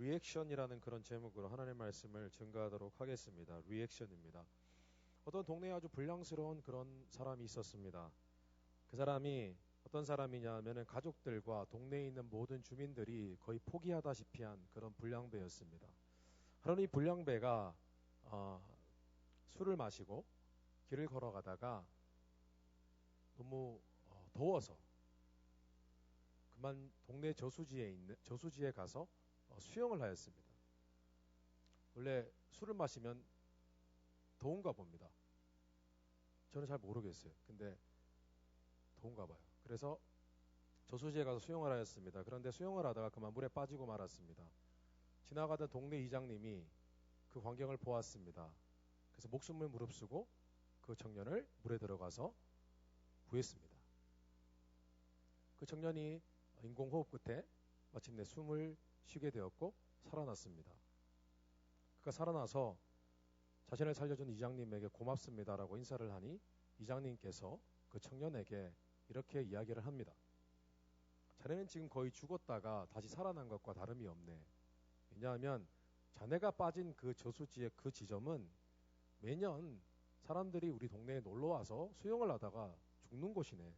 리액션이라는 그런 제목으로 하나님의 말씀을 증거하도록 하겠습니다. 리액션입니다. 어떤 동네에 아주 불량스러운 그런 사람이 있었습니다. 그 사람이 어떤 사람이냐 하면은 가족들과 동네에 있는 모든 주민들이 거의 포기하다시피 한 그런 불량배였습니다. 그러니 불량배가 술을 마시고 길을 걸어가다가 너무 더워서 그만 동네 저수지에 가서 수영을 하였습니다. 원래 술을 마시면 더운가 봅니다. 저는 잘 모르겠어요. 근데 더운가 봐요. 그래서 저수지에 가서 수영을 하였습니다. 그런데 수영을 하다가 그만 물에 빠지고 말았습니다. 지나가던 동네 이장님이 그 광경을 보았습니다. 그래서 목숨을 무릅쓰고 그 청년을 물에 들어가서 구했습니다. 그 청년이 인공호흡 끝에 마침내 숨을 쉬게 되었고 살아났습니다. 그가 살아나서 자신을 살려준 이장님에게 고맙습니다라고 인사를 하니 이장님께서 그 청년에게 이렇게 이야기를 합니다. 자네는 지금 거의 죽었다가 다시 살아난 것과 다름이 없네. 왜냐하면 자네가 빠진 그 저수지의 그 지점은 매년 사람들이 우리 동네에 놀러와서 수영을 하다가 죽는 곳이네.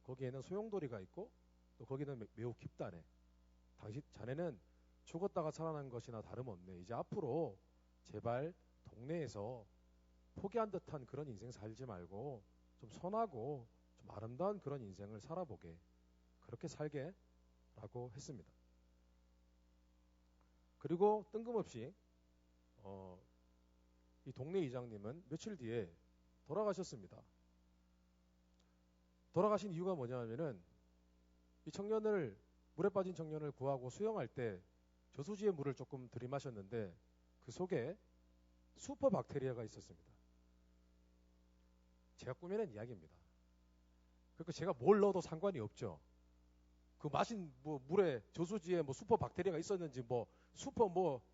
거기에는 소용돌이가 있고 또 거기는 매우 깊다네. 자네는 죽었다가 살아난 것이나 다름없네. 이제 앞으로 제발 동네에서 포기한 듯한 그런 인생 살지 말고 좀 선하고 좀 아름다운 그런 인생을 살아보게. 그렇게 살게 라고 했습니다. 그리고 뜬금없이 이 동네 이장님은 며칠 뒤에 돌아가셨습니다. 돌아가신 이유가 뭐냐면은 이 물에 빠진 청년을 구하고 수영할 때 저수지의 물을 조금 들이마셨는데 그 속에 슈퍼박테리아가 있었습니다. 제가 꾸며낸 이야기입니다. 그러니까 제가 뭘 넣어도 상관이 없죠. 그 마신 물에 저수지에 슈퍼박테리아가 있었는지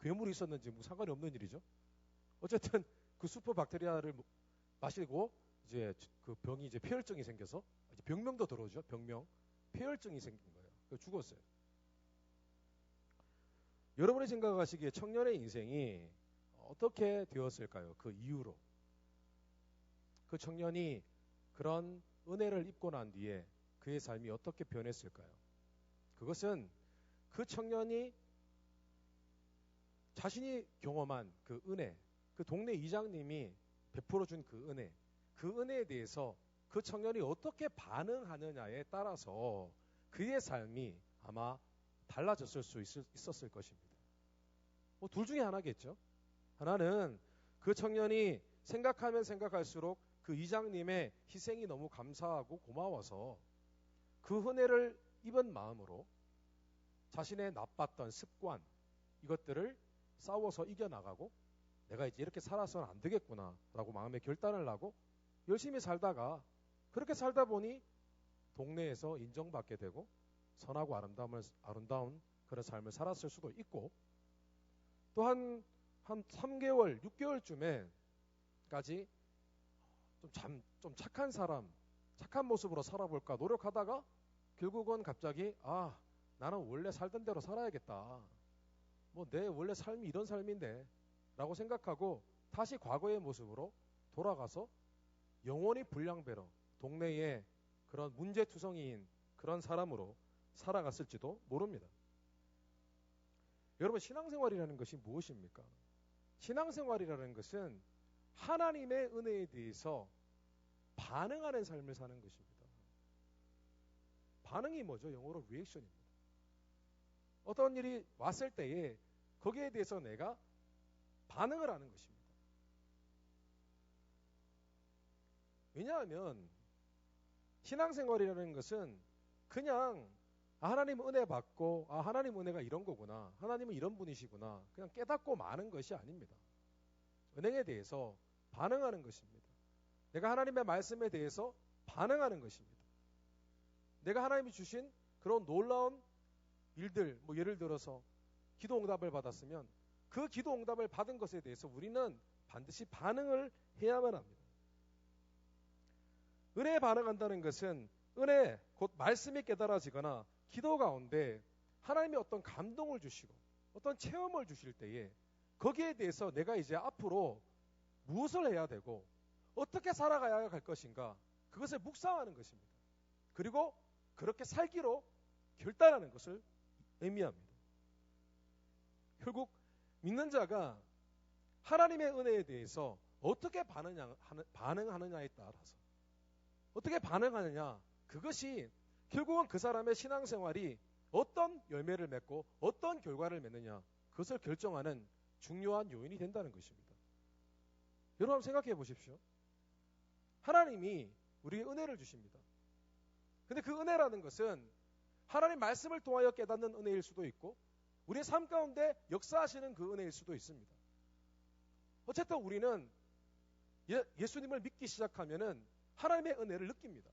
괴물이 있었는지 상관이 없는 일이죠. 어쨌든 그 슈퍼박테리아를 마시고 이제 그 병이 이제 폐혈증이 생겨서 이제 병명도 들어오죠. 폐혈증이 생긴 거예요. 죽었어요. 여러분이 생각하시기에 청년의 인생이 어떻게 되었을까요? 그 이후로. 그 청년이 그런 은혜를 입고 난 뒤에 그의 삶이 어떻게 변했을까요? 그것은 그 청년이 자신이 경험한 그 은혜, 그 동네 이장님이 베풀어 준 그 은혜에 대해서 그 청년이 어떻게 반응하느냐에 따라서 그의 삶이 아마 달라졌을 수 있었을 것입니다. 둘 중에 하나겠죠. 하나는 그 청년이 생각하면 생각할수록 그 이장님의 희생이 너무 감사하고 고마워서 그 은혜를 입은 마음으로 자신의 나빴던 습관 이것들을 싸워서 이겨나가고 내가 이제 이렇게 살아서는 안 되겠구나 라고 마음에 결단을 하고 열심히 살다가 그렇게 살다 보니 동네에서 인정받게 되고 선하고 아름다운 그런 삶을 살았을 수도 있고 또 한 3개월, 6개월쯤에까지 좀 착한 사람, 착한 모습으로 살아볼까 노력하다가 결국은 갑자기 나는 원래 살던 대로 살아야겠다. 내 원래 삶이 이런 삶인데 라고 생각하고 다시 과거의 모습으로 돌아가서 영원히 불량배로 동네에 그런 문제투성이인 그런 사람으로 살아갔을지도 모릅니다. 여러분 신앙생활이라는 것이 무엇입니까? 신앙생활이라는 것은 하나님의 은혜에 대해서 반응하는 삶을 사는 것입니다. 반응이 뭐죠? 영어로 리액션입니다. 어떤 일이 왔을 때에 거기에 대해서 내가 반응을 하는 것입니다. 왜냐하면 신앙생활이라는 것은 그냥 하나님 은혜 받고 하나님 은혜가 이런 거구나. 하나님은 이런 분이시구나. 그냥 깨닫고 마는 것이 아닙니다. 은혜에 대해서 반응하는 것입니다. 내가 하나님의 말씀에 대해서 반응하는 것입니다. 내가 하나님이 주신 그런 놀라운 일들, 예를 들어서 기도 응답을 받았으면 그 기도 응답을 받은 것에 대해서 우리는 반드시 반응을 해야만 합니다. 은혜에 반응한다는 것은 곧 말씀이 깨달아지거나 기도 가운데 하나님이 어떤 감동을 주시고 어떤 체험을 주실 때에 거기에 대해서 내가 이제 앞으로 무엇을 해야 되고 어떻게 살아가야 할 것인가 그것을 묵상하는 것입니다. 그리고 그렇게 살기로 결단하는 것을 의미합니다. 결국 믿는 자가 하나님의 은혜에 대해서 어떻게 반응하느냐에 따라서 어떻게 반응하느냐 그것이 결국은 그 사람의 신앙생활이 어떤 열매를 맺고 어떤 결과를 맺느냐 그것을 결정하는 중요한 요인이 된다는 것입니다. 여러분 생각해 보십시오. 하나님이 우리에게 은혜를 주십니다. 근데 그 은혜라는 것은 하나님 말씀을 통하여 깨닫는 은혜일 수도 있고 우리의 삶 가운데 역사하시는 그 은혜일 수도 있습니다. 어쨌든 우리는 예수님을 믿기 시작하면은 하나님의 은혜를 느낍니다.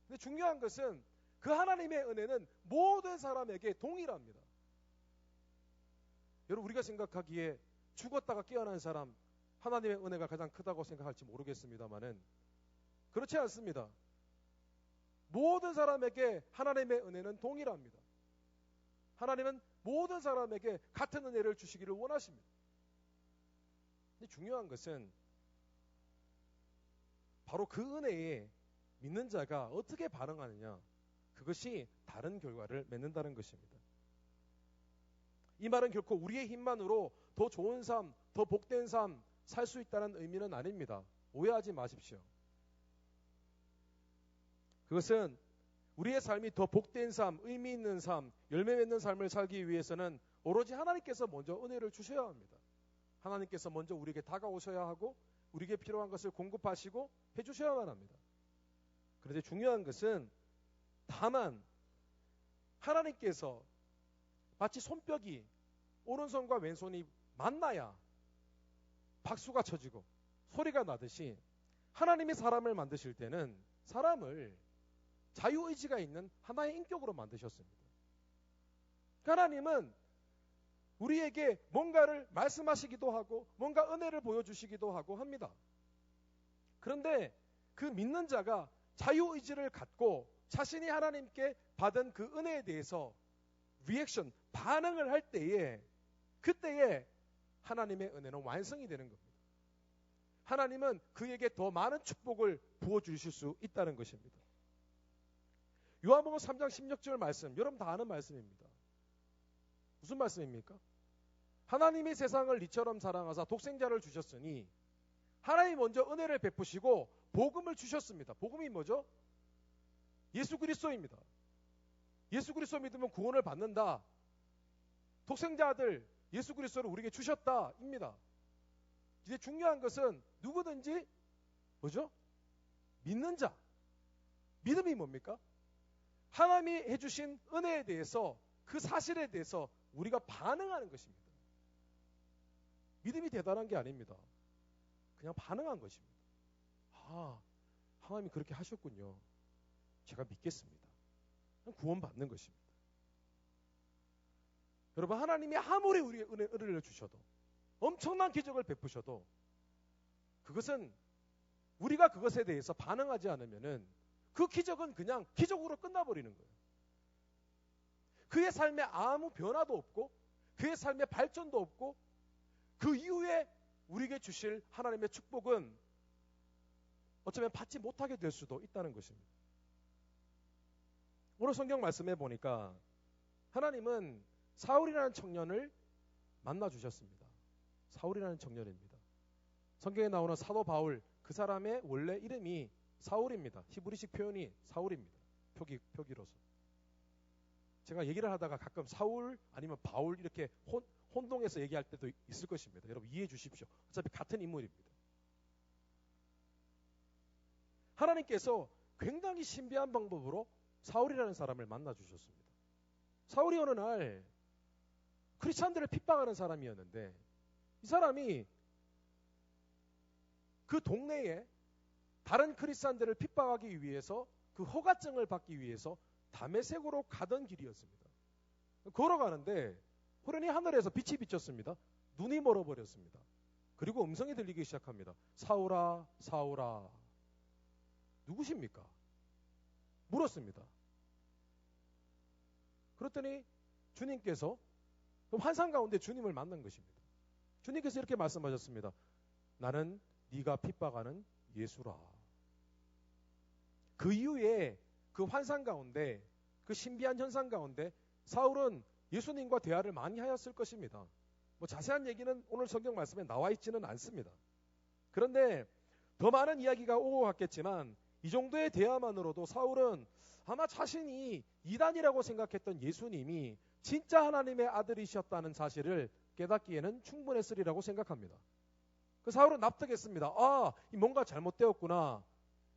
근데 중요한 것은 그 하나님의 은혜는 모든 사람에게 동일합니다. 여러분 우리가 생각하기에 죽었다가 깨어난 사람 하나님의 은혜가 가장 크다고 생각할지 모르겠습니다만은 그렇지 않습니다. 모든 사람에게 하나님의 은혜는 동일합니다. 하나님은 모든 사람에게 같은 은혜를 주시기를 원하십니다. 근데 중요한 것은 바로 그 은혜에 믿는 자가 어떻게 반응하느냐 그것이 다른 결과를 맺는다는 것입니다. 이 말은 결코 우리의 힘만으로 더 좋은 삶, 더 복된 삶 살 수 있다는 의미는 아닙니다. 오해하지 마십시오. 그것은 우리의 삶이 더 복된 삶, 의미 있는 삶, 열매 맺는 삶을 살기 위해서는 오로지 하나님께서 먼저 은혜를 주셔야 합니다. 하나님께서 먼저 우리에게 다가오셔야 하고 우리에게 필요한 것을 공급하시고 해주셔야만 합니다. 그런데 중요한 것은 다만 하나님께서 마치 손뼉이 오른손과 왼손이 만나야 박수가 쳐지고 소리가 나듯이 하나님이 사람을 만드실 때는 사람을 자유의지가 있는 하나의 인격으로 만드셨습니다. 하나님은 우리에게 뭔가를 말씀하시기도 하고 뭔가 은혜를 보여주시기도 하고 합니다. 그런데 그 믿는 자가 자유의지를 갖고 자신이 하나님께 받은 그 은혜에 대해서 리액션, 반응을 할 때에 그때에 하나님의 은혜는 완성이 되는 겁니다. 하나님은 그에게 더 많은 축복을 부어주실 수 있다는 것입니다. 요한복음 3장 16절 말씀, 여러분 다 아는 말씀입니다. 무슨 말씀입니까? 하나님이 세상을 이처럼 사랑하사 독생자를 주셨으니 하나님이 먼저 은혜를 베푸시고 복음을 주셨습니다. 복음이 뭐죠? 예수 그리스도입니다. 예수 그리스도 믿으면 구원을 받는다. 독생자 아들 예수 그리스도를 우리에게 주셨다입니다. 이제 중요한 것은 누구든지 뭐죠? 믿는 자. 믿음이 뭡니까? 하나님이 해주신 은혜에 대해서 그 사실에 대해서 우리가 반응하는 것입니다. 믿음이 대단한 게 아닙니다. 그냥 반응한 것입니다. 아, 하나님이 그렇게 하셨군요. 제가 믿겠습니다. 구원받는 것입니다. 여러분 하나님이 아무리 우리에게 은혜를 주셔도 엄청난 기적을 베푸셔도 그것은 우리가 그것에 대해서 반응하지 않으면은 그 기적은 그냥 기적으로 끝나버리는 거예요. 그의 삶에 아무 변화도 없고 그의 삶에 발전도 없고 그 이후에 우리에게 주실 하나님의 축복은 어쩌면 받지 못하게 될 수도 있다는 것입니다. 오늘 성경 말씀해 보니까 하나님은 사울이라는 청년을 만나 주셨습니다. 사울이라는 청년입니다. 성경에 나오는 사도 바울 그 사람의 원래 이름이 사울입니다. 히브리식 표현이 사울입니다. 표기로서. 제가 얘기를 하다가 가끔 사울 아니면 바울 이렇게 혼동해서 얘기할 때도 있을 것입니다. 여러분 이해해 주십시오. 어차피 같은 인물입니다. 하나님께서 굉장히 신비한 방법으로 사울이라는 사람을 만나 주셨습니다. 사울이 어느 날 크리스찬들을 핍박하는 사람이었는데 이 사람이 그 동네에 다른 크리스찬들을 핍박하기 위해서 그 허가증을 받기 위해서 다메섹으로 가던 길이었습니다. 걸어가는데 호련히 하늘에서 빛이 비쳤습니다. 눈이 멀어버렸습니다. 그리고 음성이 들리기 시작합니다. 사울아, 사울아. 누구십니까? 물었습니다. 그랬더니 주님께서 그럼 환상 가운데 주님을 만난 것입니다. 주님께서 이렇게 말씀하셨습니다. 나는 네가 핍박하는 예수라. 그 이후에 그 환상 가운데, 그 신비한 현상 가운데 사울은 예수님과 대화를 많이 하였을 것입니다. 뭐 자세한 얘기는 오늘 성경 말씀에 나와 있지는 않습니다. 그런데 더 많은 이야기가 오고 갔겠지만 이 정도의 대화만으로도 사울은 아마 자신이 이단이라고 생각했던 예수님이 진짜 하나님의 아들이셨다는 사실을 깨닫기에는 충분했으리라고 생각합니다. 그 사울은 납득했습니다. 아, 뭔가 잘못되었구나.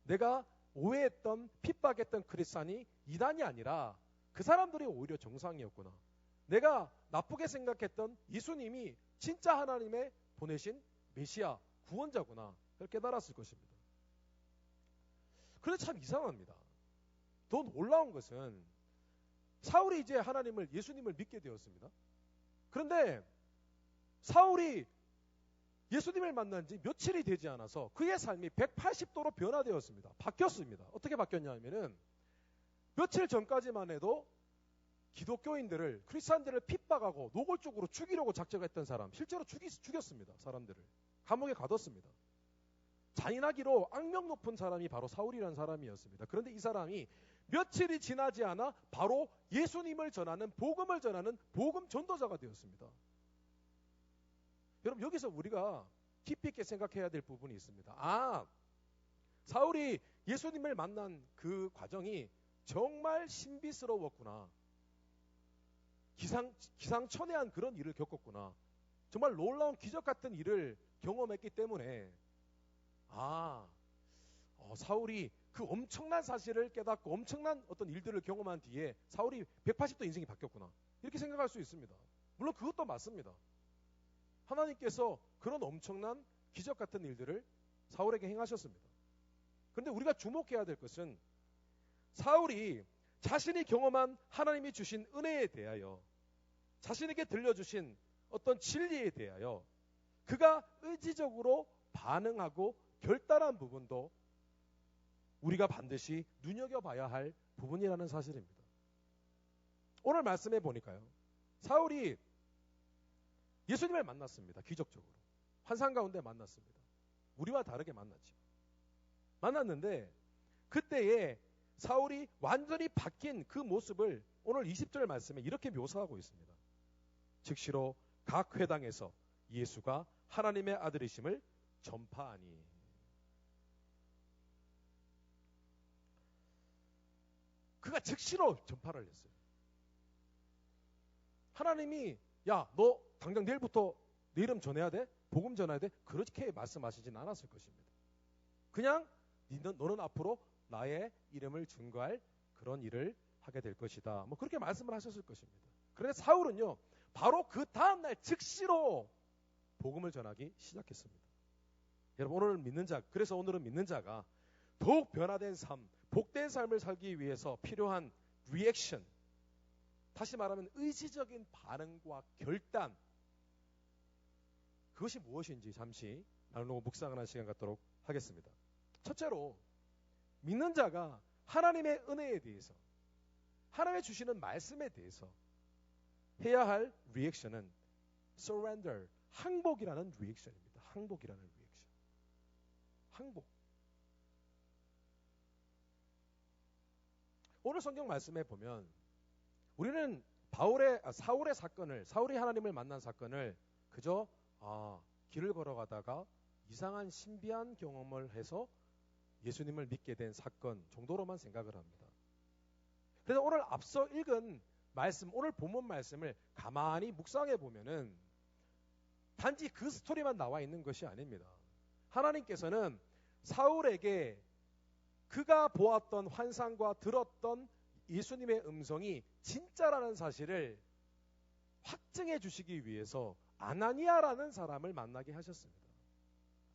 내가 오해했던, 핍박했던 크리스찬이 이단이 아니라 그 사람들이 오히려 정상이었구나. 내가 나쁘게 생각했던 예수님이 진짜 하나님의 보내신 메시아, 구원자구나. 그걸 깨달았을 것입니다. 그런데 참 이상합니다. 더 놀라운 것은 사울이 이제 예수님을 믿게 되었습니다. 그런데 사울이 예수님을 만난 지 며칠이 되지 않아서 그의 삶이 180도로 변화되었습니다. 바뀌었습니다. 어떻게 바뀌었냐면은 며칠 전까지만 해도 기독교인들을, 크리스찬들을 핍박하고 노골적으로 죽이려고 작정했던 사람, 실제로 죽였습니다. 사람들을. 감옥에 가뒀습니다. 잔인하기로 악명 높은 사람이 바로 사울이라는 사람이었습니다. 그런데 이 사람이 며칠이 지나지 않아 바로 예수님을 전하는, 복음을 전하는 복음 전도자가 되었습니다. 여러분, 여기서 우리가 깊이 있게 생각해야 될 부분이 있습니다. 아, 사울이 예수님을 만난 그 과정이 정말 신비스러웠구나. 기상천외한 그런 일을 겪었구나. 정말 놀라운 기적 같은 일을 경험했기 때문에 사울이 그 엄청난 사실을 깨닫고 엄청난 어떤 일들을 경험한 뒤에 사울이 180도 인생이 바뀌었구나. 이렇게 생각할 수 있습니다. 물론 그것도 맞습니다. 하나님께서 그런 엄청난 기적 같은 일들을 사울에게 행하셨습니다. 그런데 우리가 주목해야 될 것은 사울이 자신이 경험한 하나님이 주신 은혜에 대하여, 자신에게 들려주신 어떤 진리에 대하여 그가 의지적으로 반응하고 결단한 부분도 우리가 반드시 눈여겨봐야 할 부분이라는 사실입니다. 오늘 말씀해 보니까요, 사울이 예수님을 만났습니다. 기적적으로. 환상 가운데 만났습니다. 우리와 다르게 만났죠. 만났는데 그때에 사울이 완전히 바뀐 그 모습을 오늘 20절 말씀에 이렇게 묘사하고 있습니다. 즉시로 각 회당에서 예수가 하나님의 아들이심을 전파하니. 그가 즉시로 전파를 했어요. 하나님이 야, 너 당장 내일부터 내 이름 전해야 돼? 복음 전해야 돼? 그렇게 말씀하시진 않았을 것입니다. 그냥 너는 앞으로 나의 이름을 증거할 그런 일을 하게 될 것이다. 뭐 그렇게 말씀을 하셨을 것입니다. 그런데 사울은요, 바로 그 다음날 즉시로 복음을 전하기 시작했습니다. 여러분, 그래서 오늘은 믿는 자가 더욱 변화된 삶, 복된 삶을 살기 위해서 필요한 리액션, 다시 말하면 의지적인 반응과 결단, 그것이 무엇인지 잠시 나누고 묵상하는 시간 갖도록 하겠습니다. 첫째로, 믿는 자가 하나님의 은혜에 대해서, 하나님의 주시는 말씀에 대해서 해야 할 리액션은 surrender, 항복이라는 리액션입니다. 항복이라는 리액션. 항복. 오늘 성경 말씀에 보면 우리는 사울이 하나님을 만난 사건을 그저 길을 걸어가다가 이상한 신비한 경험을 해서 예수님을 믿게 된 사건 정도로만 생각을 합니다. 그래서 오늘 앞서 읽은 말씀, 오늘 본문 말씀을 가만히 묵상해 보면은 단지 그 스토리만 나와 있는 것이 아닙니다. 하나님께서는 사울에게 그가 보았던 환상과 들었던 예수님의 음성이 진짜라는 사실을 확증해 주시기 위해서 아나니아라는 사람을 만나게 하셨습니다.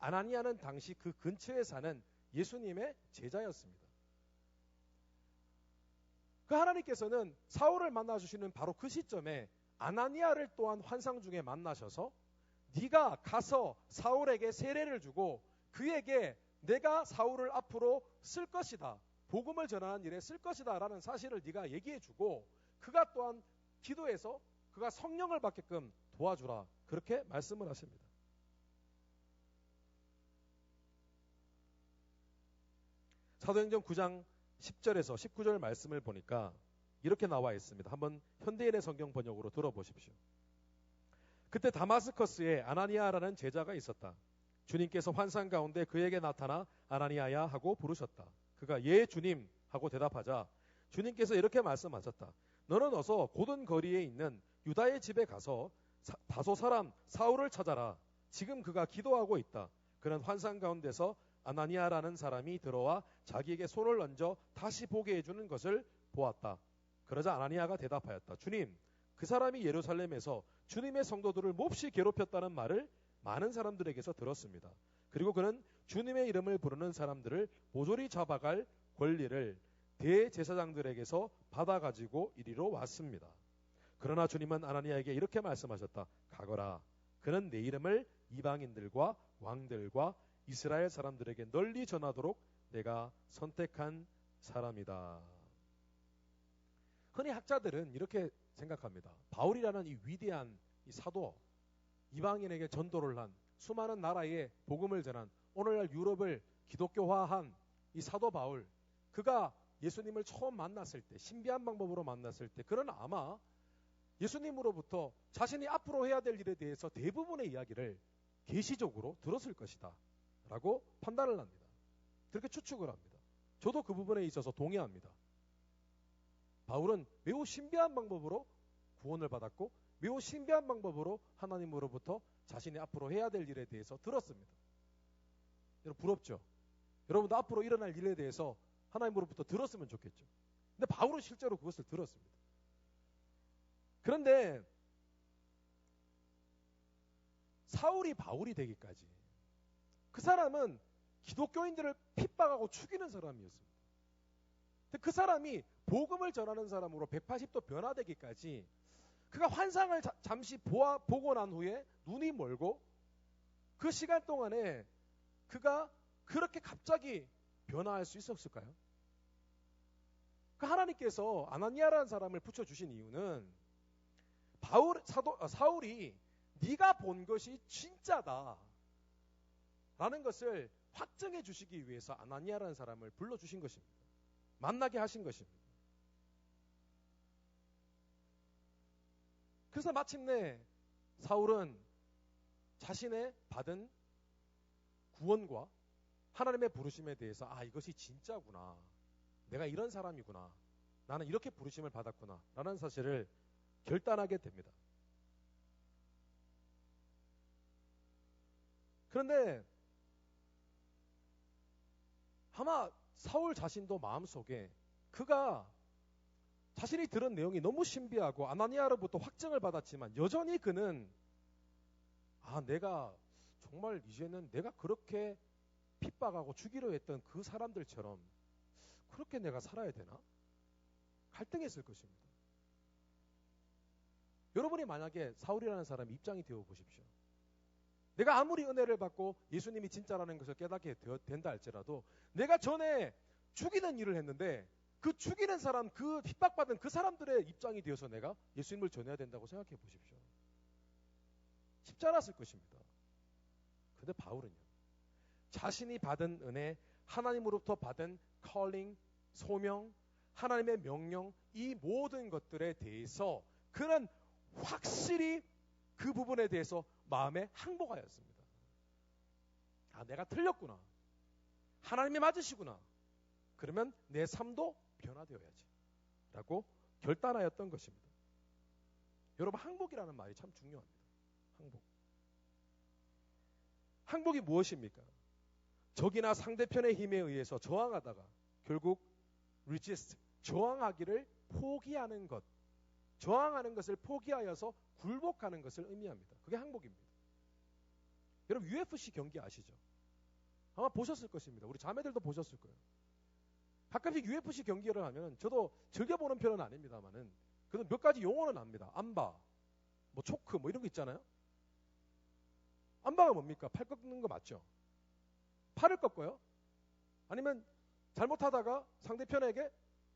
아나니아는 당시 그 근처에 사는 예수님의 제자였습니다. 그 하나님께서는 사울을 만나주시는 바로 그 시점에 아나니아를 또한 환상 중에 만나셔서 네가 가서 사울에게 세례를 주고 그에게 내가 사울을 앞으로 쓸 것이다, 복음을 전하는 일에 쓸 것이다 라는 사실을 네가 얘기해 주고 그가 또한 기도해서 그가 성령을 받게끔 도와주라. 그렇게 말씀을 하십니다. 사도행전 9장 10절에서 19절 말씀을 보니까 이렇게 나와 있습니다. 한번 현대인의 성경 번역으로 들어보십시오. 그때 다마스커스에 아나니아라는 제자가 있었다. 주님께서 환상 가운데 그에게 나타나 아나니아야 하고 부르셨다. 그가 예 주님 하고 대답하자 주님께서 이렇게 말씀하셨다. 너는 어서 고든 거리에 있는 유다의 집에 가서 다소 사람 사울을 찾아라. 지금 그가 기도하고 있다. 그는 환상 가운데서 아나니아라는 사람이 들어와 자기에게 손을 얹어 다시 보게 해주는 것을 보았다. 그러자 아나니아가 대답하였다. 주님, 그 사람이 예루살렘에서 주님의 성도들을 몹시 괴롭혔다는 말을 많은 사람들에게서 들었습니다. 그리고 그는 주님의 이름을 부르는 사람들을 모조리 잡아갈 권리를 대제사장들에게서 받아가지고 이리로 왔습니다. 그러나 주님은 아나니아에게 이렇게 말씀하셨다. 가거라. 그는 내 이름을 이방인들과 왕들과 이스라엘 사람들에게 널리 전하도록 내가 선택한 사람이다. 흔히 학자들은 이렇게 생각합니다. 바울이라는 이 위대한 이 사도, 이방인에게 전도를 한, 수많은 나라에 복음을 전한, 오늘날 유럽을 기독교화한 이 사도 바울, 그가 예수님을 처음 만났을 때, 신비한 방법으로 만났을 때 그는 아마 예수님으로부터 자신이 앞으로 해야 될 일에 대해서 대부분의 이야기를 계시적으로 들었을 것이다 라고 판단을 합니다. 그렇게 추측을 합니다. 저도 그 부분에 있어서 동의합니다. 바울은 매우 신비한 방법으로 구원을 받았고 매우 신비한 방법으로 하나님으로부터 자신이 앞으로 해야 될 일에 대해서 들었습니다. 여러분 부럽죠? 여러분도 앞으로 일어날 일에 대해서 하나님으로부터 들었으면 좋겠죠. 근데 바울은 실제로 그것을 들었습니다. 그런데 사울이 바울이 되기까지 그 사람은 기독교인들을 핍박하고 죽이는 사람이었습니다. 근데 그 사람이 복음을 전하는 사람으로 180도 변화되기까지 그가 환상을 잠시 보고 난 후에 눈이 멀고 그 시간 동안에 그가 그렇게 갑자기 변화할 수 있었을까요? 그 하나님께서 아나니아라는 사람을 붙여주신 이유는 사울이 네가 본 것이 진짜다 라는 것을 확증해 주시기 위해서 아나니아라는 사람을 불러주신 것입니다. 만나게 하신 것입니다. 그래서 마침내 사울은 자신의 받은 구원과 하나님의 부르심에 대해서 이것이 진짜구나. 내가 이런 사람이구나. 나는 이렇게 부르심을 받았구나. 라는 사실을 결단하게 됩니다. 그런데 아마 사울 자신도 마음속에 그가 자신이 들은 내용이 너무 신비하고 아나니아로부터 확증을 받았지만 여전히 그는 내가 정말 이제는 내가 그렇게 핍박하고 죽이려 했던 그 사람들처럼 그렇게 내가 살아야 되나? 갈등했을 것입니다. 여러분이 만약에 사울이라는 사람의 입장이 되어 보십시오. 내가 아무리 은혜를 받고 예수님이 진짜라는 것을 깨닫게 된다 할지라도 내가 전에 죽이는 일을 했는데 그 죽이는 사람, 그 핍박받은 그 사람들의 입장이 되어서 내가 예수님을 전해야 된다고 생각해 보십시오. 쉽지 않았을 것입니다. 그런데 바울은요. 자신이 받은 은혜, 하나님으로부터 받은 calling, 소명, 하나님의 명령, 이 모든 것들에 대해서 그는 확실히 그 부분에 대해서 마음에 항복하였습니다. 내가 틀렸구나. 하나님이 맞으시구나. 그러면 내 삶도 변화되어야지 라고 결단하였던 것입니다. 여러분 항복이라는 말이 참 중요합니다. 항복이 무엇입니까? 적이나 상대편의 힘에 의해서 저항하다가 결국 resist, 저항하기를 포기하는 것, 저항하는 것을 포기하여서 굴복하는 것을 의미합니다. 그게 항복입니다. 여러분 UFC 경기 아시죠? 아마 보셨을 것입니다. 우리 자매들도 보셨을 거예요. 가끔씩 UFC 경기를 하면 저도 즐겨보는 편은 아닙니다만은 그래도 몇 가지 용어는 압니다. 암바, 초크 이런 거 있잖아요. 암바가 뭡니까? 팔 꺾는 거 맞죠? 팔을 꺾어요? 아니면 잘못하다가 상대편에게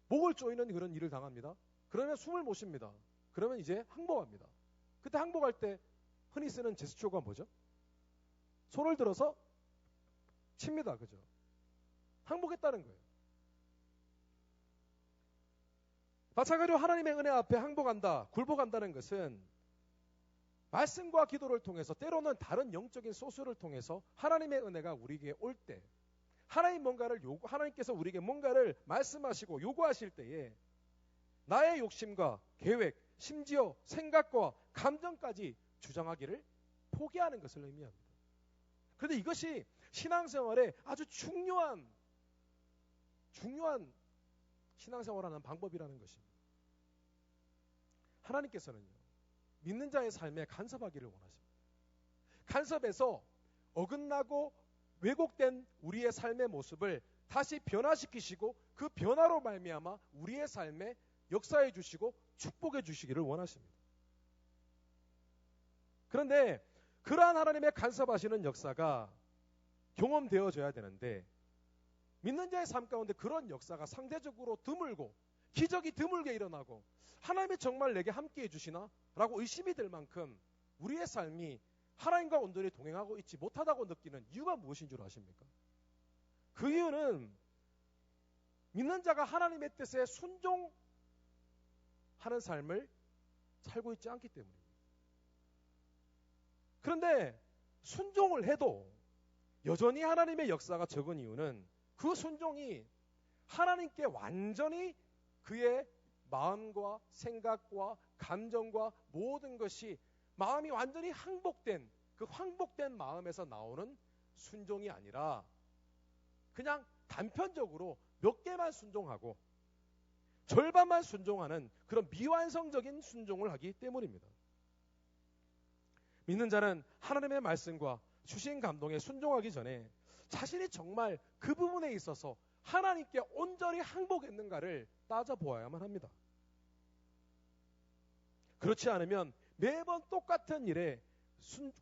목을 조이는 그런 일을 당합니다. 그러면 숨을 못 쉽니다. 그러면 이제 항복합니다. 그때 항복할 때 흔히 쓰는 제스처가 뭐죠? 손을 들어서 칩니다. 그죠? 항복했다는 거예요. 마찬가지로 하나님의 은혜 앞에 항복한다, 굴복한다는 것은 말씀과 기도를 통해서 때로는 다른 영적인 소스를 통해서 하나님의 은혜가 우리에게 올 때 하나님께서 우리에게 뭔가를 말씀하시고 요구하실 때에 나의 욕심과 계획, 심지어 생각과 감정까지 주장하기를 포기하는 것을 의미합니다. 그런데 이것이 신앙생활에 아주 중요한 신앙생활하는 방법이라는 것입니다. 하나님께서는요, 믿는 자의 삶에 간섭하기를 원하십니다. 간섭해서 어긋나고 왜곡된 우리의 삶의 모습을 다시 변화시키시고 그 변화로 말미암아 우리의 삶에 역사해 주시고 축복해 주시기를 원하십니다. 그런데 그러한 하나님의 간섭하시는 역사가 경험되어져야 되는데 믿는 자의 삶 가운데 그런 역사가 상대적으로 드물고 기적이 드물게 일어나고 하나님이 정말 내게 함께해 주시나? 라고 의심이 들 만큼 우리의 삶이 하나님과 온전히 동행하고 있지 못하다고 느끼는 이유가 무엇인 줄 아십니까? 그 이유는 믿는 자가 하나님의 뜻에 순종하는 삶을 살고 있지 않기 때문입니다. 그런데 순종을 해도 여전히 하나님의 역사가 적은 이유는 그 순종이 하나님께 완전히 그의 마음과 생각과 감정과 모든 것이 마음이 완전히 항복된 그 황복된 마음에서 나오는 순종이 아니라 그냥 단편적으로 몇 개만 순종하고 절반만 순종하는 그런 미완성적인 순종을 하기 때문입니다. 믿는 자는 하나님의 말씀과 주신 감동에 순종하기 전에 자신이 정말 그 부분에 있어서 하나님께 온전히 항복했는가를 따져보아야만 합니다. 그렇지 않으면 매번 똑같은 일에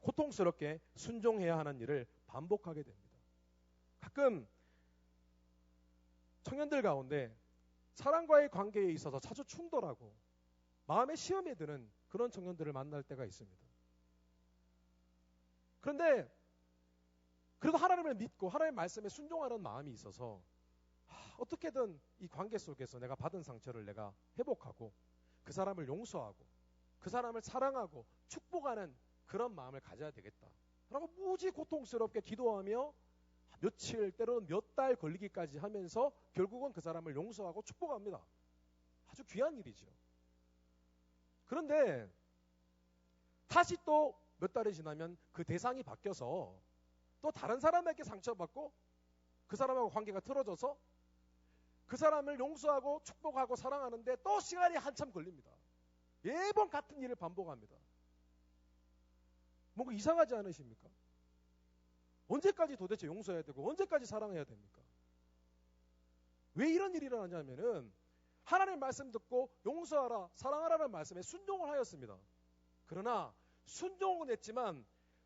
고통스럽게 순종해야 하는 일을 반복하게 됩니다. 가끔 청년들 가운데 사랑과의 관계에 있어서 자주 충돌하고 마음의 시험에 드는 그런 청년들을 만날 때가 있습니다. 그런데 그래도 하나님을 믿고 하나님의 말씀에 순종하는 마음이 있어서 어떻게든 이 관계 속에서 내가 받은 상처를 내가 회복하고 그 사람을 용서하고 그 사람을 사랑하고 축복하는 그런 마음을 가져야 되겠다 라고 무지 고통스럽게 기도하며 며칠 때로는 몇 달 걸리기까지 하면서 결국은 그 사람을 용서하고 축복합니다. 아주 귀한 일이죠. 그런데 다시 또 몇 달이 지나면 그 대상이 바뀌어서 또 다른 사람에게 상처받고 그 사람하고 관계가 틀어져서 그 사람을 용서하고 축복하고 사랑하는데 또 시간이 한참 걸립니다. 매번 같은 일을 반복합니다. 뭔가 이상하지 않으십니까? 언제까지 도대체 용서해야 되고 언제까지 사랑해야 됩니까? 왜 이런 일이 일어나냐면은 하나님 말씀 듣고 용서하라 사랑하라는 말씀에 순종을 하였습니다. 그러나 순종은 했지만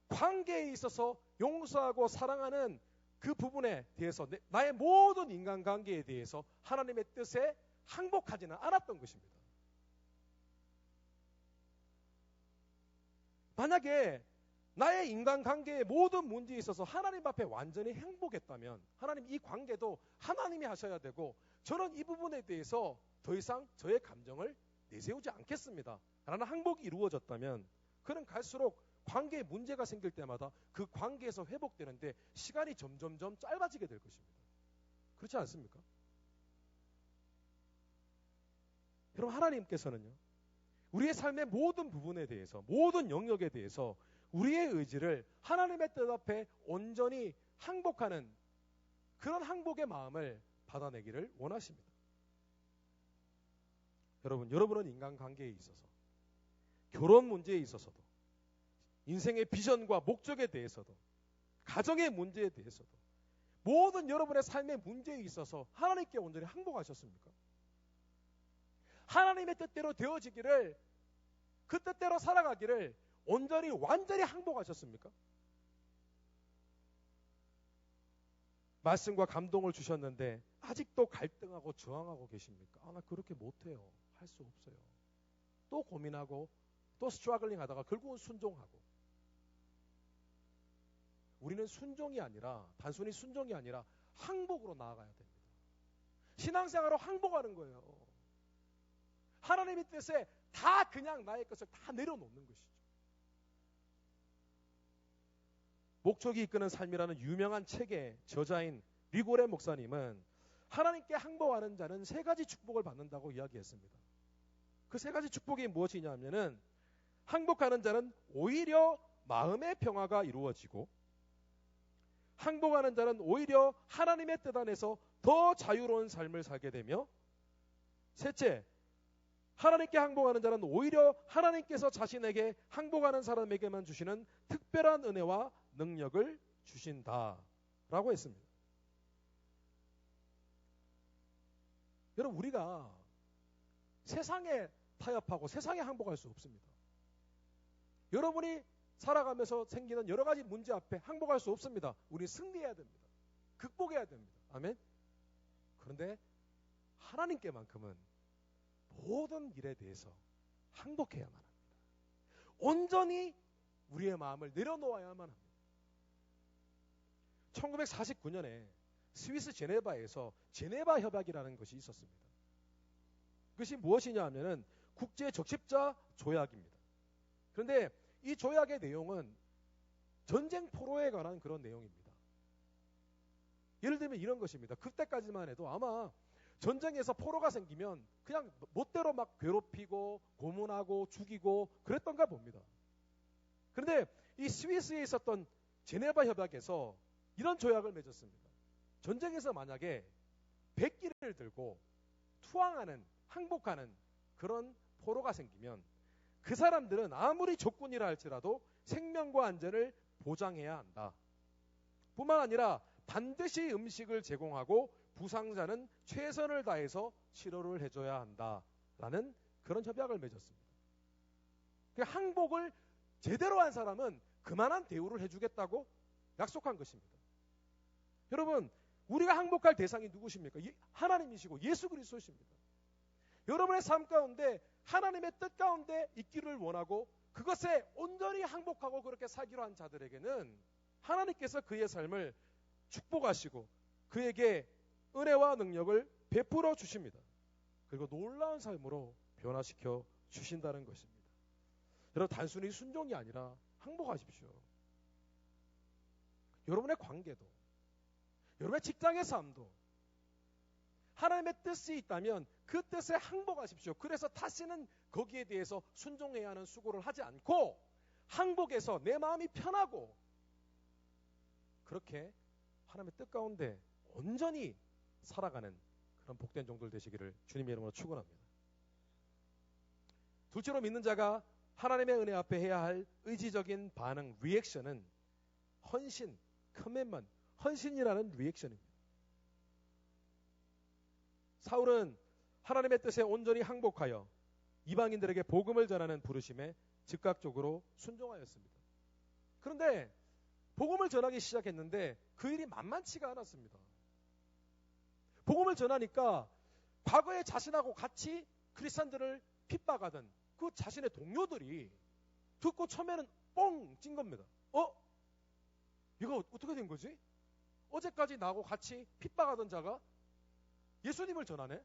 관계에 있어서 용서하고 사랑하는 그 부분에 대해서 나의 모든 인간관계에 대해서 하나님의 뜻에 항복하지는 않았던 것입니다. 만약에 나의 인간관계의 모든 문제에 있어서 하나님 앞에 완전히 행복했다면 하나님 이 관계도 하나님이 하셔야 되고 저는 이 부분에 대해서 더 이상 저의 감정을 내세우지 않겠습니다 라는 항복이 이루어졌다면 그는 갈수록 관계에 문제가 생길 때마다 그 관계에서 회복되는데 시간이 점점점 짧아지게 될 것입니다. 그렇지 않습니까? 여러분 하나님께서는요 우리의 삶의 모든 부분에 대해서 모든 영역에 대해서 우리의 의지를 하나님의 뜻 앞에 온전히 항복하는 그런 항복의 마음을 받아내기를 원하십니다. 여러분은 인간관계에 있어서 결혼 문제에 있어서도 인생의 비전과 목적에 대해서도 가정의 문제에 대해서도 모든 여러분의 삶의 문제에 있어서 하나님께 온전히 항복하셨습니까? 하나님의 뜻대로 되어지기를 그 뜻대로 살아가기를 온전히 완전히 항복하셨습니까? 말씀과 감동을 주셨는데 아직도 갈등하고 저항하고 계십니까? 나 그렇게 못해요. 할 수 없어요. 또 고민하고 또 스트러글링 하다가 결국은 순종하고. 우리는 순종이 아니라, 단순히 순종이 아니라 항복으로 나아가야 됩니다. 신앙생활로 항복하는 거예요. 하나님의 뜻에 다 그냥 나의 것을 다 내려놓는 것이죠. 목적이 이끄는 삶이라는 유명한 책의 저자인 리고레 목사님은 하나님께 항복하는 자는 세 가지 축복을 받는다고 이야기했습니다. 그 세 가지 축복이 무엇이냐면은 항복하는 자는 오히려 마음의 평화가 이루어지고, 항복하는 자는 오히려 하나님의 뜻 안에서 더 자유로운 삶을 살게 되며, 셋째, 하나님께 항복하는 자는 오히려 하나님께서 자신에게 항복하는 사람에게만 주시는 특별한 은혜와 능력을 주신다라고 했습니다. 여러분, 우리가 세상에 타협하고 세상에 항복할 수 없습니다. 여러분이 살아가면서 생기는 여러 가지 문제 앞에 항복할 수 없습니다. 우리 승리해야 됩니다. 극복해야 됩니다. 아멘. 그런데 하나님께만큼은 모든 일에 대해서 항복해야만 합니다. 온전히 우리의 마음을 내려놓아야만 합니다. 1949년에 스위스 제네바에서 제네바 협약이라는 것이 있었습니다. 그것이 무엇이냐 하면은 국제 적십자 조약입니다. 그런데 이 조약의 내용은 전쟁 포로에 관한 그런 내용입니다. 예를 들면 이런 것입니다. 그때까지만 해도 아마 전쟁에서 포로가 생기면 그냥 멋대로 막 괴롭히고 고문하고 죽이고 그랬던가 봅니다. 그런데 이 스위스에 있었던 제네바 협약에서 이런 조약을 맺었습니다. 전쟁에서 만약에 백기를 들고 투항하는, 항복하는 그런 포로가 생기면 그 사람들은 아무리 적군이라 할지라도 생명과 안전을 보장해야 한다. 뿐만 아니라 반드시 음식을 제공하고 부상자는 최선을 다해서 치료를 해줘야 한다라는 그런 협약을 맺었습니다. 그러니까 항복을 제대로 한 사람은 그만한 대우를 해주겠다고 약속한 것입니다. 여러분, 우리가 항복할 대상이 누구십니까? 하나님이시고 예수 그리스도십니다. 여러분의 삶 가운데 하나님의 뜻 가운데 있기를 원하고 그것에 온전히 항복하고 그렇게 살기로 한 자들에게는 하나님께서 그의 삶을 축복하시고 그에게 은혜와 능력을 베풀어 주십니다. 그리고 놀라운 삶으로 변화시켜 주신다는 것입니다. 여러분, 단순히 순종이 아니라 항복하십시오. 여러분의 관계도, 여러분의 직장의 삶도 하나님의 뜻이 있다면 그 뜻에 항복하십시오. 그래서 다시는 거기에 대해서 순종해야 하는 수고를 하지 않고 항복해서 내 마음이 편하고 그렇게 하나님의 뜻 가운데 온전히 살아가는 그런 복된 종들 되시기를 주님의 이름으로 축원합니다. 둘째로 믿는 자가 하나님의 은혜 앞에 해야 할 의지적인 반응, 리액션은 헌신, 커밋먼트, 헌신이라는 리액션입니다. 사울은 하나님의 뜻에 온전히 항복하여 이방인들에게 복음을 전하는 부르심에 즉각적으로 순종하였습니다. 그런데 복음을 전하기 시작했는데 그 일이 만만치가 않았습니다. 복음을 전하니까 과거에 자신하고 같이 크리스찬들을 핍박하던 그 자신의 동료들이 듣고 처음에는 뻥 찐 겁니다. 이거 어떻게 된 거지? 어제까지 나하고 같이 핍박하던 자가 예수님을 전하네?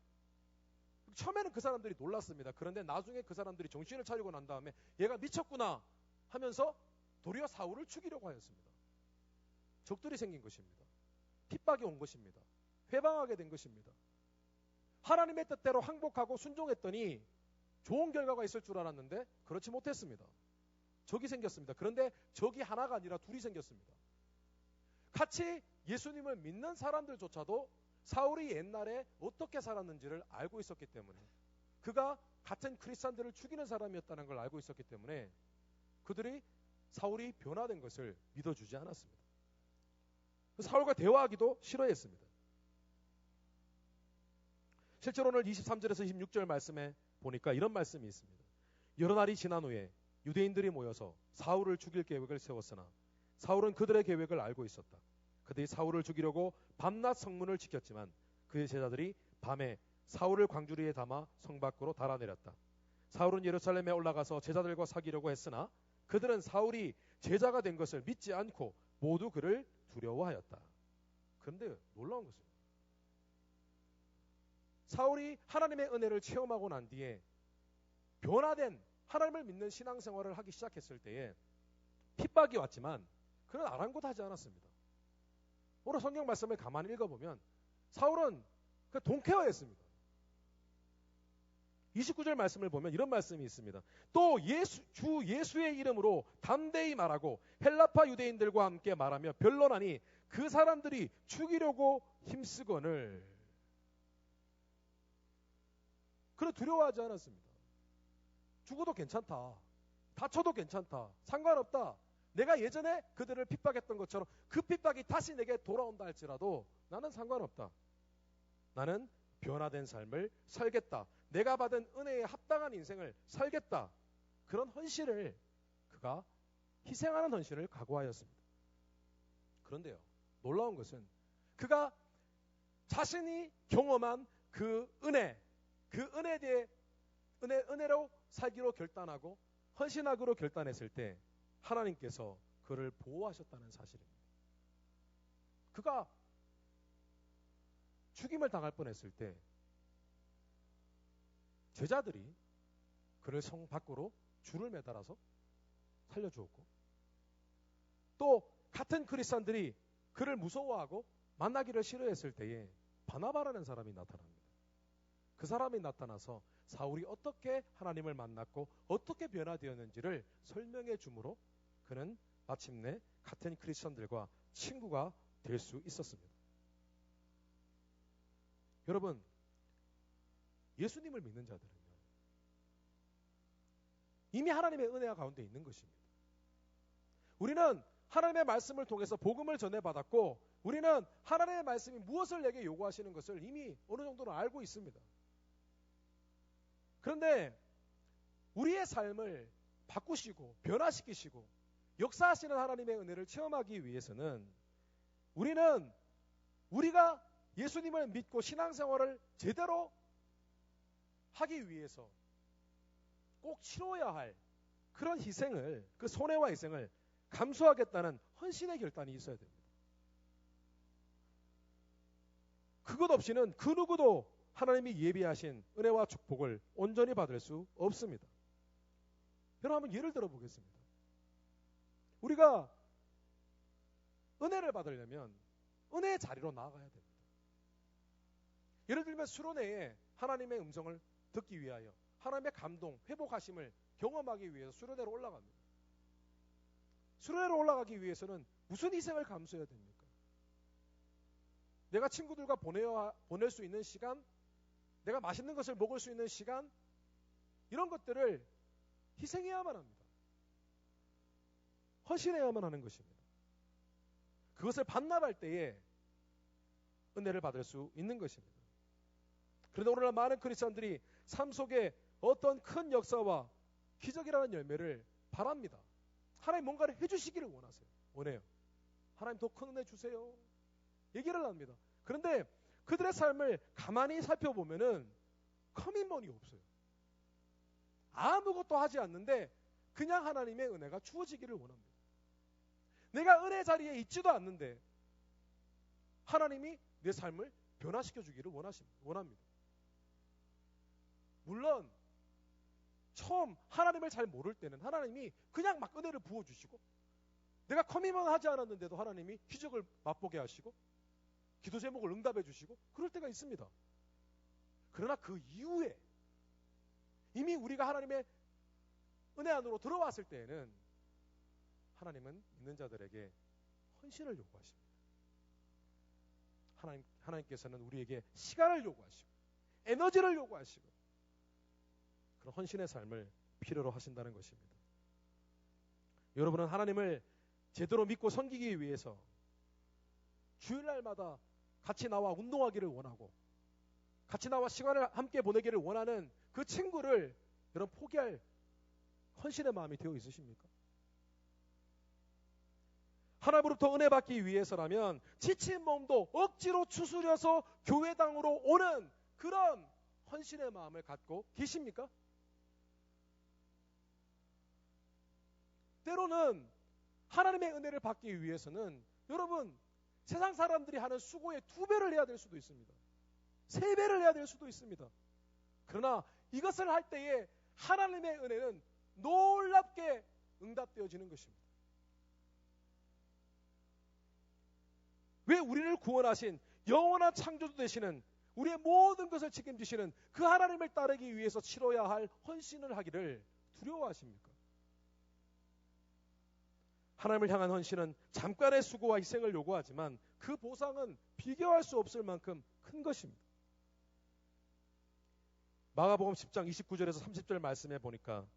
처음에는 그 사람들이 놀랐습니다. 그런데 나중에 그 사람들이 정신을 차리고 난 다음에 얘가 미쳤구나 하면서 도리어 사울을 죽이려고 하였습니다. 적들이 생긴 것입니다. 핍박이 온 것입니다. 회방하게 된 것입니다. 하나님의 뜻대로 항복하고 순종했더니 좋은 결과가 있을 줄 알았는데 그렇지 못했습니다. 적이 생겼습니다. 그런데 적이 하나가 아니라 둘이 생겼습니다. 같이 예수님을 믿는 사람들조차도 사울이 옛날에 어떻게 살았는지를 알고 있었기 때문에, 그가 같은 크리스찬들을 죽이는 사람이었다는 걸 알고 있었기 때문에 그들이 사울이 변화된 것을 믿어주지 않았습니다. 사울과 대화하기도 싫어했습니다. 실제로 오늘 23절에서 26절 말씀에 보니까 이런 말씀이 있습니다. 여러 날이 지난 후에 유대인들이 모여서 사울을 죽일 계획을 세웠으나 사울은 그들의 계획을 알고 있었다. 그들이 사울을 죽이려고 밤낮 성문을 지켰지만 그의 제자들이 밤에 사울을 광주리에 담아 성 밖으로 달아내렸다. 사울은 예루살렘에 올라가서 제자들과 사귀려고 했으나 그들은 사울이 제자가 된 것을 믿지 않고 모두 그를 두려워하였다. 그런데 놀라운 것은 사울이 하나님의 은혜를 체험하고 난 뒤에 변화된 하나님을 믿는 신앙생활을 하기 시작했을 때에 핍박이 왔지만 그는 아랑곳하지 않았습니다. 오늘 성경 말씀을 가만히 읽어보면 사울은 동쾌화했습니다. 29절 말씀을 보면 이런 말씀이 있습니다. 또 주 예수의 이름으로 담대히 말하고 헬라파 유대인들과 함께 말하며 변론하니 그 사람들이 죽이려고 힘쓰거늘. 그는 두려워하지 않았습니다. 죽어도 괜찮다. 다쳐도 괜찮다. 상관없다. 내가 예전에 그들을 핍박했던 것처럼 그 핍박이 다시 내게 돌아온다 할지라도 나는 상관없다. 나는 변화된 삶을 살겠다. 내가 받은 은혜에 합당한 인생을 살겠다. 그런 헌신을 그가 희생하는 헌신을 각오하였습니다. 그런데요, 놀라운 것은 그가 자신이 경험한 그 은혜에 대해 은혜로 살기로 결단하고 헌신하기로 결단했을 때 하나님께서 그를 보호하셨다는 사실입니다. 그가 죽임을 당할 뻔했을 때 제자들이 그를 성 밖으로 줄을 매달아서 살려주었고 또 같은 크리스찬들이 그를 무서워하고 만나기를 싫어했을 때에 바나바라는 사람이 나타납니다. 그 사람이 나타나서 사울이 어떻게 하나님을 만났고 어떻게 변화되었는지를 설명해 주므로 그는 마침내 같은 크리스천들과 친구가 될 수 있었습니다. 여러분, 예수님을 믿는 자들은요, 이미 하나님의 은혜가 가운데 있는 것입니다. 우리는 하나님의 말씀을 통해서 복음을 전해받았고 우리는 하나님의 말씀이 무엇을 내게 요구하시는 것을 이미 어느 정도는 알고 있습니다. 그런데 우리의 삶을 바꾸시고 변화시키시고 역사하시는 하나님의 은혜를 체험하기 위해서는 우리가 예수님을 믿고 신앙생활을 제대로 하기 위해서 꼭 치러야 할 그런 희생을, 그 손해와 희생을 감수하겠다는 헌신의 결단이 있어야 됩니다. 그것 없이는 그 누구도 하나님이 예비하신 은혜와 축복을 온전히 받을 수 없습니다. 여러분, 한번 예를 들어 보겠습니다. 우리가 은혜를 받으려면 은혜의 자리로 나아가야 됩니다. 예를 들면 수련회에 하나님의 음성을 듣기 위하여 하나님의 감동, 회복하심을 경험하기 위해서 수련회로 올라갑니다. 수련회로 올라가기 위해서는 무슨 희생을 감수해야 됩니까? 내가 친구들과 보낼 수 있는 시간, 내가 맛있는 것을 먹을 수 있는 시간, 이런 것들을 희생해야만 합니다. 헌신해야만 하는 것입니다. 그것을 반납할 때에 은혜를 받을 수 있는 것입니다. 그런데 오늘날 많은 크리스천들이 삶 속에 어떤 큰 역사와 기적이라는 열매를 바랍니다. 하나님 뭔가를 해주시기를 원해요. 하나님 더 큰 은혜 주세요. 얘기를 합니다. 그런데 그들의 삶을 가만히 살펴보면은 커밋먼이 없어요. 아무것도 하지 않는데 그냥 하나님의 은혜가 주어지기를 원합니다. 내가 은혜 자리에 있지도 않는데 하나님이 내 삶을 변화시켜 주기를 원합니다. 물론 처음 하나님을 잘 모를 때는 하나님이 그냥 막 은혜를 부어주시고 내가 커밋먼 하지 않았는데도 하나님이 기적을 맛보게 하시고 기도 제목을 응답해 주시고 그럴 때가 있습니다. 그러나 그 이후에 이미 우리가 하나님의 은혜 안으로 들어왔을 때에는 하나님은 믿는 자들에게 헌신을 요구하십니다. 하나님께서는 우리에게 시간을 요구하시고 에너지를 요구하시고 그런 헌신의 삶을 필요로 하신다는 것입니다. 여러분은 하나님을 제대로 믿고 섬기기 위해서 주일날마다 같이 나와 운동하기를 원하고 같이 나와 시간을 함께 보내기를 원하는 그 친구를 여러분 포기할 헌신의 마음이 되어 있으십니까? 하나님으로부터 은혜 받기 위해서라면 지친 몸도 억지로 추스려서 교회당으로 오는 그런 헌신의 마음을 갖고 계십니까? 때로는 하나님의 은혜를 받기 위해서는 여러분 세상 사람들이 하는 수고의 2배를 해야 될 수도 있습니다. 3배를 해야 될 수도 있습니다. 그러나 이것을 할 때에 하나님의 은혜는 놀랍게 응답되어지는 것입니다. 왜 우리를 구원하신 영원한 창조주 되시는 우리의 모든 것을 책임지시는 그 하나님을 따르기 위해서 치러야 할 헌신을 하기를 두려워하십니까? 하나님을 향한 헌신은 잠깐의 수고와 희생을 요구하지만 그 보상은 비교할 수 없을 만큼 큰 것입니다. 마가복음 10장 29절에서 30절 말씀에 보니까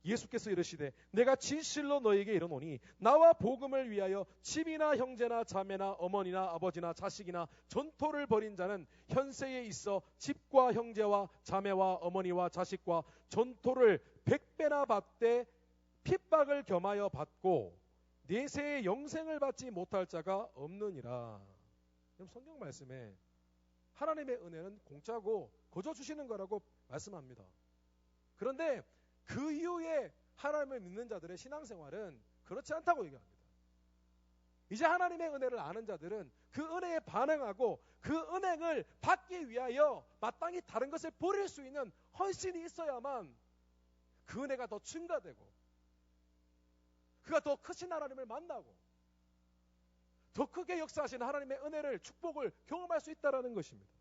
예수께서 이르시되 내가 진실로 너에게 이르노니 나와 복음을 위하여 집이나 형제나 자매나 어머니나 아버지나 자식이나 전토를 벌인 자는 현세에 있어 집과 형제와 자매와 어머니와 자식과 전토를 100배나 받되 핍박을 겸하여 받고 내세의 영생을 받지 못할 자가 없느니라. 성경 말씀에 하나님의 은혜는 공짜고 거저 주시는 거라고 말씀합니다. 그런데 그 이후에 하나님을 믿는 자들의 신앙생활은 그렇지 않다고 얘기합니다. 이제 하나님의 은혜를 아는 자들은 그 은혜에 반응하고 그 은혜를 받기 위하여 마땅히 다른 것을 버릴 수 있는 헌신이 있어야만 그 은혜가 더 증가되고 그가 더 크신 하나님을 만나고 더 크게 역사하시는 하나님의 은혜를 축복을 경험할 수 있다는 것입니다.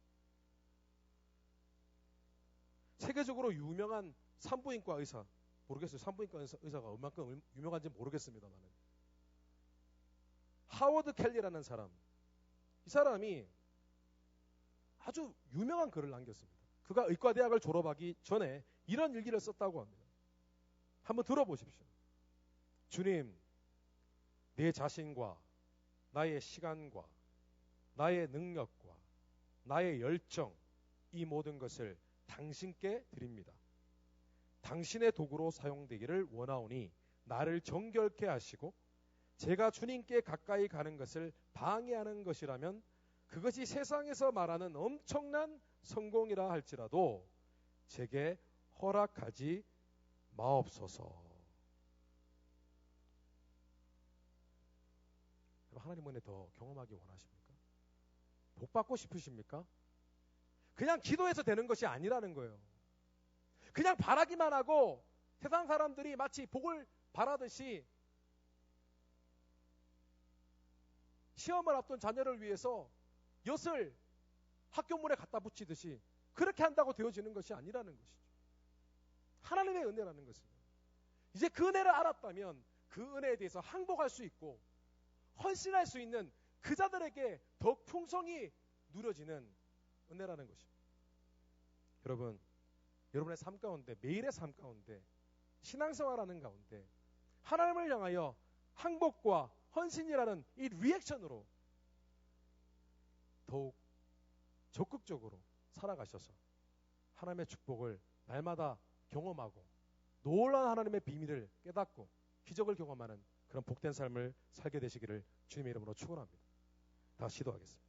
세계적으로 유명한 산부인과 의사, 모르겠어요. 산부인과 의사가 얼마큼 유명한지 모르겠습니다만 하워드 켈리라는 사람, 이 사람이 아주 유명한 글을 남겼습니다. 그가 의과대학을 졸업하기 전에 이런 일기를 썼다고 합니다. 한번 들어보십시오. 주님, 내 자신과 나의 시간과 나의 능력과 나의 열정, 이 모든 것을 당신께 드립니다. 당신의 도구로 사용되기를 원하오니 나를 정결케 하시고 제가 주님께 가까이 가는 것을 방해하는 것이라면 그것이 세상에서 말하는 엄청난 성공이라 할지라도 제게 허락하지 마옵소서. 하나님 은혜 더 경험하기 원하십니까? 복 받고 싶으십니까? 그냥 기도해서 되는 것이 아니라는 거예요. 그냥 바라기만 하고 세상 사람들이 마치 복을 바라듯이 시험을 앞둔 자녀를 위해서 엿을 학교문에 갖다 붙이듯이 그렇게 한다고 되어지는 것이 아니라는 것이죠. 하나님의 은혜라는 것은 이제 그 은혜를 알았다면 그 은혜에 대해서 항복할 수 있고 헌신할 수 있는 그 자들에게 더욱 풍성히 누려지는 은혜라는 것입니다. 여러분, 여러분의 삶 가운데, 매일의 삶 가운데, 신앙생활하는 가운데 하나님을 향하여 항복과 헌신이라는 이 리액션으로 더욱 적극적으로 살아가셔서 하나님의 축복을 날마다 경험하고 놀라운 하나님의 비밀을 깨닫고 기적을 경험하는 그런 복된 삶을 살게 되시기를 주님의 이름으로 축원합니다. 다 시도하겠습니다.